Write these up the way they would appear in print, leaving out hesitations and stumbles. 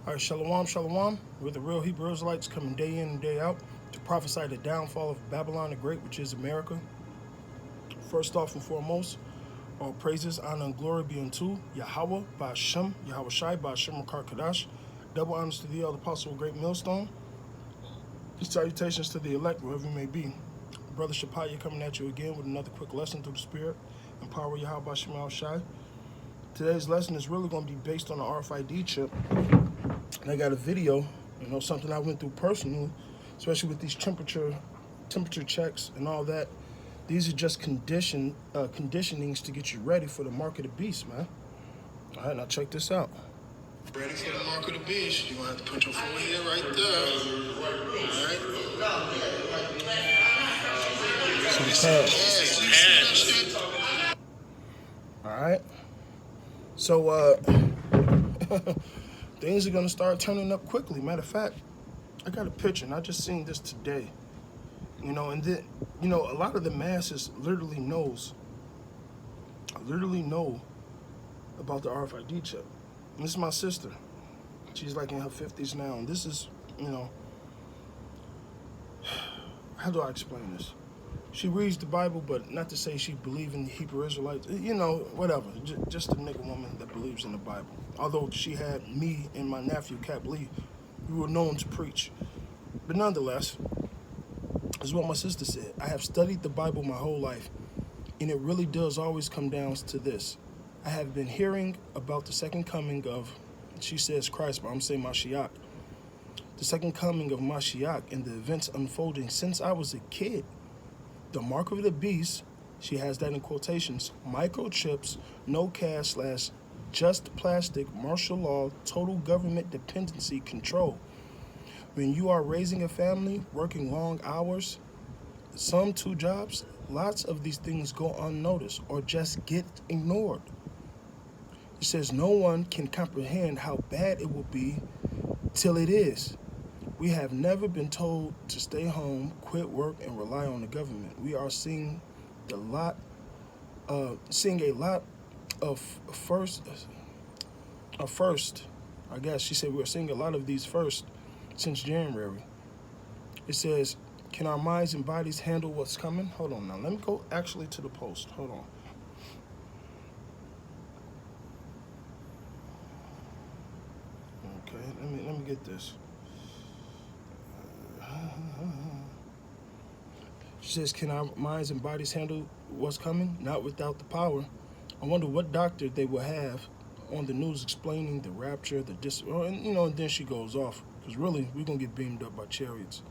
All right, shalom, shalom. We're the real Hebrew Israelites coming day in and day out to prophesy the downfall of Babylon the Great, which is America. First off and foremost, all praises, honor, and glory be unto Yahweh, Ba'ashem, Yahweh Shai, Ba'ashem, Makar Kadash. Double honors to the elder apostle of Great Millstone. Salutations to the elect, wherever you may be. Brother Shapaya coming at you again with another quick lesson through the Spirit and power of Yahweh, Ba'ashem, Yahweh Shai. Today's lesson is really going to be based on the Rfid chip. And I got a video, something I went through personally, especially with these temperature checks and all that. These are just conditionings to get you ready for the mark of the beast, man. All right, now check this out. Ready for the mark of the beast? You're going to have to put your forehead right there. All right? All right. So, things are going to start turning up quickly. Matter of fact, I got a picture, and I just seen this today. And then, a lot of the masses literally know about the RFID chip. And this is my sister. She's like in her 50s now. And this is, how do I explain this? She reads the Bible, but not to say she believes in the Hebrew Israelites. Whatever. Just a nigga woman that believes in the Bible. Although she had me and my nephew, Cap Lee, we were known to preach. But nonetheless, this is what my sister said. I have studied the Bible my whole life, and it really does always come down to this. I have been hearing about the second coming of, she says Christ, but I'm saying Mashiach. The second coming of Mashiach and the events unfolding since I was a kid. The mark of the beast, she has that in quotations, microchips, no cash / just plastic, martial law, total government dependency control. When you are raising a family, working long hours, some 2 jobs, lots of these things go unnoticed or just get ignored. It says no one can comprehend how bad it will be till it is. We have never been told to stay home, quit work, and rely on the government. We are seeing a lot of first. I guess she said we're seeing a lot of these first since January. It says, can our minds and bodies handle what's coming? Hold on now. Let me go actually to the post. Hold on. Okay, let me get this. She says, can our minds and bodies handle what's coming? Not without the power. I wonder what doctor they will have on the news explaining the rapture, and then she goes off. Because really, we're going to get beamed up by chariots.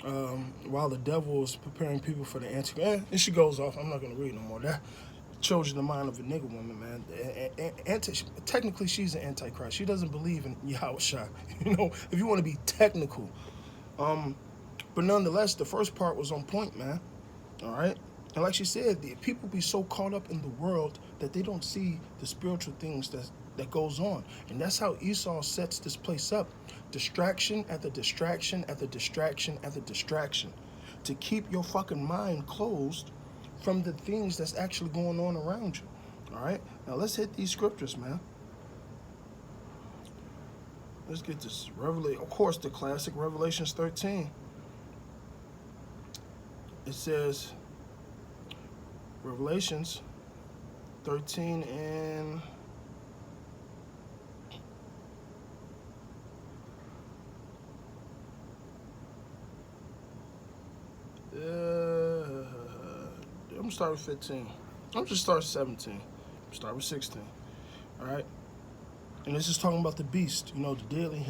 While the devil is preparing people for the and she goes off. I'm not going to read no more. That shows you the mind of a nigga woman, man. Technically, she's an antichrist. She doesn't believe in Yahweh Shai. If you want to be technical. But nonetheless, the first part was on point, man. All right? And like she said, the people be so caught up in the world that they don't see the spiritual things that goes on. And that's how Esau sets this place up. Distraction after distraction after distraction after distraction. To keep your fucking mind closed from the things that's actually going on around you. All right? Now let's hit these scriptures, man. Let's get this. Of course, the classic Revelations 13. It says, Revelations 13 and I'm gonna start with 15. I'm just start with 17. Start with 16. All right. And this is talking about the beast, the deadly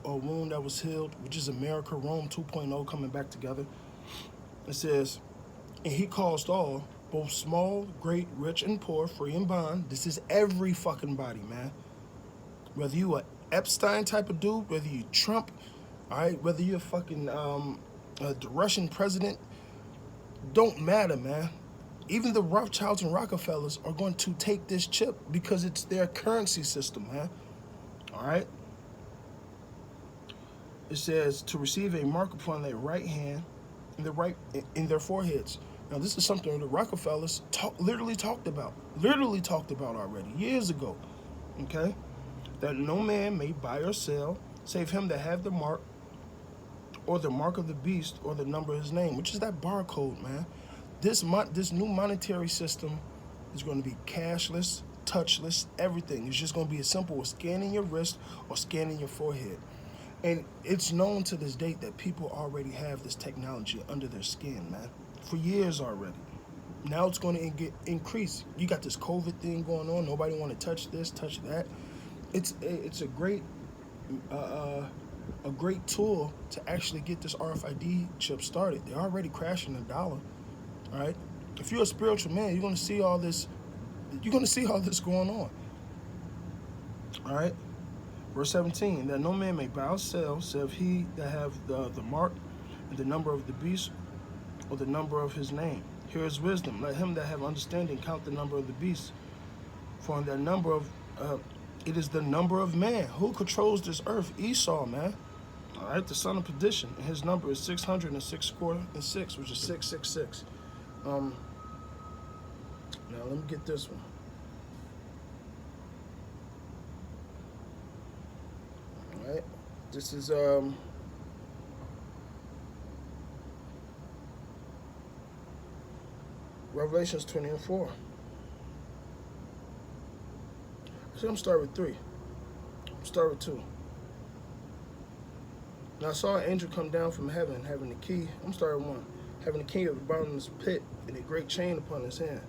wound that was healed, which is America, Rome 2.0 coming back together. It says, and he caused all, both small, great, rich, and poor, free and bond. This is every fucking body, man. Whether you a Epstein type of dude, whether you Trump, all right, whether you're fucking the Russian president, don't matter, man. Even the Rothschilds and Rockefellers are going to take this chip because it's their currency system, man. All right? It says to receive a mark upon their right hand and in their foreheads. Now, this is something the Rockefellers literally talked about already years ago. Okay? that no man may buy or sell, save him that have the mark, or the mark of the beast, or the number of his name, which is that barcode, man. This new monetary system is going to be cashless, touchless, everything. It's just going to be as simple as scanning your wrist or scanning your forehead. And it's known to this date that people already have this technology under their skin, man, for years already. Now it's going to increase. You got this COVID thing going on. Nobody want to touch this, touch that. It's a great tool to actually get this RFID chip started. They're already crashing $1. All right. If you're a spiritual man, you're going to see all this. You're going to see all this going on. All right. Verse 17, that no man may buy or sell, save he that have the mark and the number of the beast, or the number of his name. Here is wisdom. Let him that have understanding count the number of the beast. For in that number of, it is the number of man. Who controls this earth? Esau, man. All right, the son of perdition. And his number is 666, which is 666. Now let me get this one. All right, this is Revelations 20:4. So I'm gonna start with 3. Start with 2. Now I saw an angel come down from heaven, having the key. I'm starting 1. Having the key of the bottomless pit and a great chain upon his hand.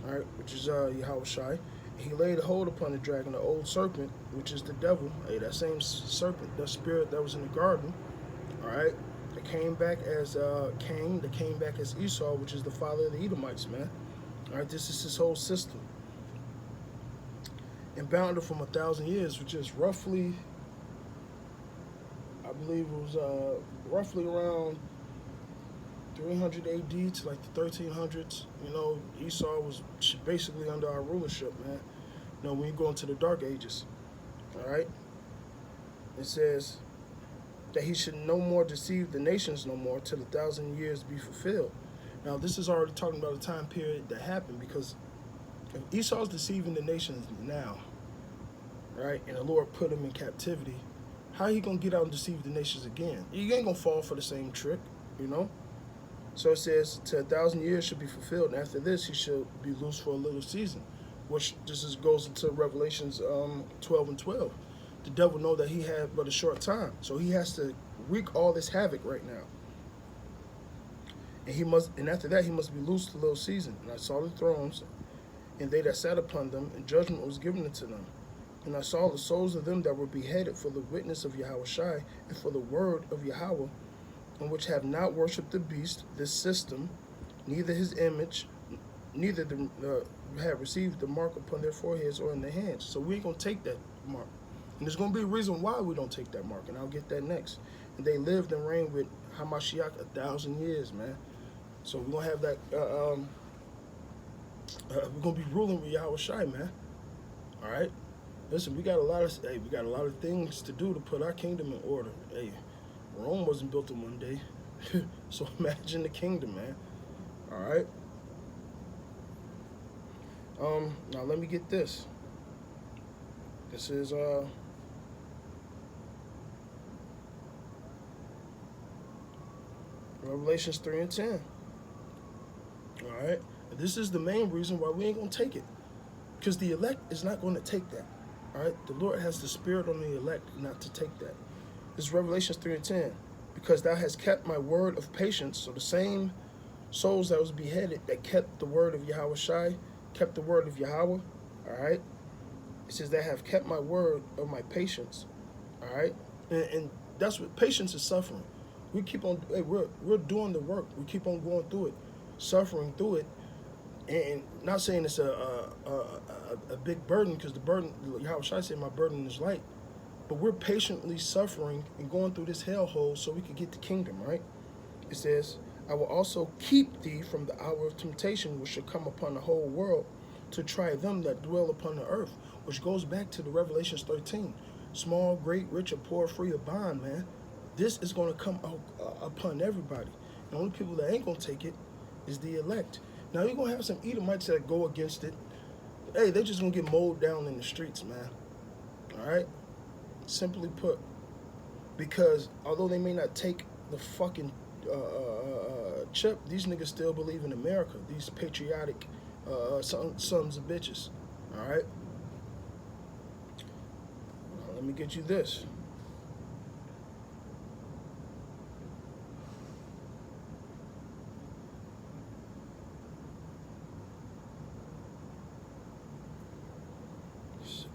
All right, which is Yahweh Shai. He laid hold upon the dragon, the old serpent, which is the devil. Hey, that same serpent, that spirit that was in the garden. All right, that came back as Cain, that came back as Esau, which is the father of the Edomites, man. All right, this is his whole system. And bound him from 1,000 years, which is roughly, I believe it was roughly around 300 AD to like the 1300s. You know, Esau was basically under our rulership, man. You know, when you go into the dark ages, all right? It says that he should no more deceive the nations no more till 1,000 years be fulfilled. Now, this is already talking about a time period that happened, because if Esau's deceiving the nations now, right, and the Lord put him in captivity, how he going to get out and deceive the nations again? You ain't going to fall for the same trick, you know? So it says, till 1,000 years should be fulfilled, and after this he shall be loose for a little season, which goes into Revelations 12:12. The devil know that he had but a short time, so he has to wreak all this havoc right now. And after that he must be loose a little season. And I saw the thrones, and they that sat upon them, and judgment was given unto them. And I saw the souls of them that were beheaded for the witness of Yahweh Shai, and for the word of Yahweh, and which have not worshipped the beast, this system, neither his image, neither have received the mark upon their foreheads or in their hands. So we ain't going to take that mark. And there's going to be a reason why we don't take that mark, and I'll get that next. And they lived and reigned with Hamashiach 1,000 years, man. So we're going to have that, we're going to be ruling with Yahweh Shai, man. All right? Listen, we got a lot of things to do to put our kingdom in order. Hey, Rome wasn't built in one day. So imagine the kingdom, man. All right? Now let me get this. This is Revelations 3:10. All right? And this is the main reason why we ain't going to take it. Because the elect is not going to take that. All right? The Lord has the spirit on the elect not to take that. This is Revelations 3:10. Because thou hast kept my word of patience. So the same souls that was beheaded that kept the word of Yahweh Shai, kept the word of Yahweh. All right? It says that have kept my word of my patience. All right? And that's what patience is, suffering. We keep on, hey, we're doing the work. We keep on going through it, suffering through it. And not saying it's a big burden, because the burden, Yahweh Shai said, my burden is light. But we're patiently suffering and going through this hellhole so we can get the kingdom, right? It says, I will also keep thee from the hour of temptation which shall come upon the whole world to try them that dwell upon the earth, which goes back to the Revelations 13. Small, great, rich, or poor, free, or bond, man. This is going to come upon everybody. The only people that ain't going to take it is the elect. Now, you're going to have some Edomites that go against it. Hey, they're just going to get mowed down in the streets, man. All right? Simply put, because although they may not take the fucking chip, these niggas still believe in America. These patriotic sons of bitches. All right? Let me get you this.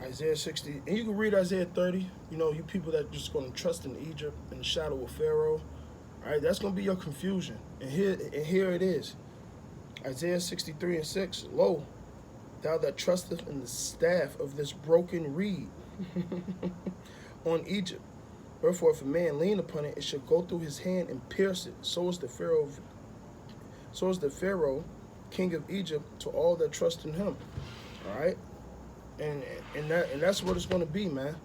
Isaiah 60, and you can read Isaiah 30. You know, you people that just going to trust in Egypt and the shadow of Pharaoh. All right, that's going to be your confusion. And here it is. Isaiah 63 and 6. Lo, thou that trusteth in the staff of this broken reed on Egypt. Wherefore, if a man lean upon it, it shall go through his hand and pierce it. So is the Pharaoh, king of Egypt, to all that trust in him. All right. And that's what it's going to be, man.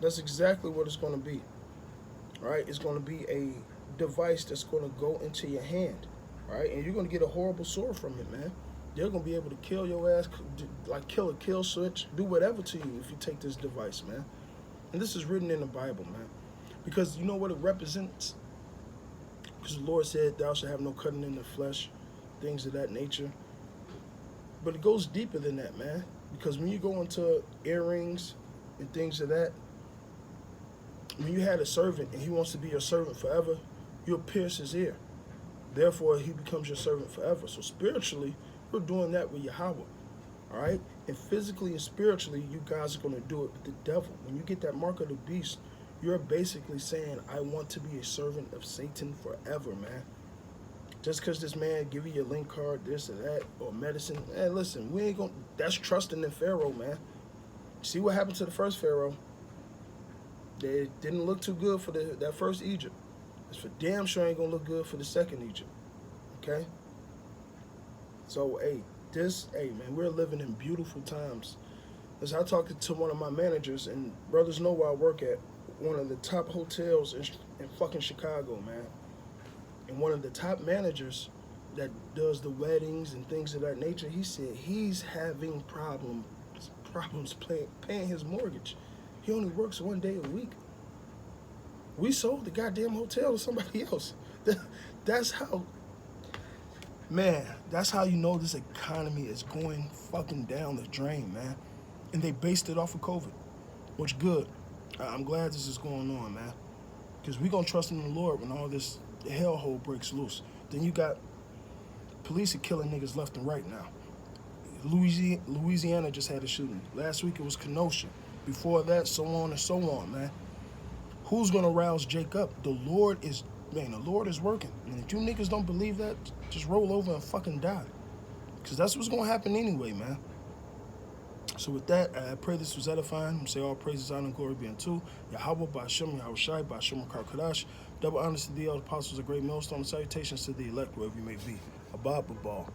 That's exactly what it's going to be. All right, it's going to be a device that's going to go into your hand, all right, and you're going to get a horrible sore from it, man. They're going to be able to kill your ass, like kill a kill switch, do whatever to you if you take this device, man. And this is written in the Bible, man, because you know what it represents. Because the Lord said, "Thou shalt have no cutting in the flesh," things of that nature. But it goes deeper than that, man. Because when you go into earrings and things of that, when you had a servant and he wants to be your servant forever, you'll pierce his ear. Therefore, he becomes your servant forever. So spiritually, we're doing that with Yahweh. All right? And physically and spiritually, you guys are going to do it with the devil. When you get that mark of the beast, you're basically saying, I want to be a servant of Satan forever, man. Just because this man give you your link card, this or that, or medicine. Man, listen, we ain't going to, that's trusting in Pharaoh, man. See what happened to the first Pharaoh? They didn't look too good for that first Egypt. It's for damn sure ain't going to look good for the second Egypt. Okay? So, hey, man, we're living in beautiful times. As I talked to one of my managers, and brothers know where I work at, one of the top hotels in fucking Chicago, man. And one of the top managers that does the weddings and things of that nature, he said he's having problems paying his mortgage. He only works one day a week. We sold the goddamn hotel to somebody else. That's how, man, that's how you know this economy is going fucking down the drain, man. And they based it off of COVID, which good. I'm glad this is going on, man. Because we going to trust in the Lord when all this hellhole breaks loose. Then you got police are killing niggas left and right now. Louisiana just had a shooting. Last week it was Kenosha. Before that, so on and so on, man. Who's gonna rouse Jake up? The Lord is working. And if you niggas don't believe that, just roll over and fucking die. Because that's what's gonna happen anyway, man. So with that, I pray this was edifying. Say all praises, honor, and glory be unto Yahweh, Ba'ashem, Yahweh Shai, Ba'ashem, Kadash. Double honors to the apostles, a great millstone. Salutations to the elect, wherever you may be. Abba, Babal.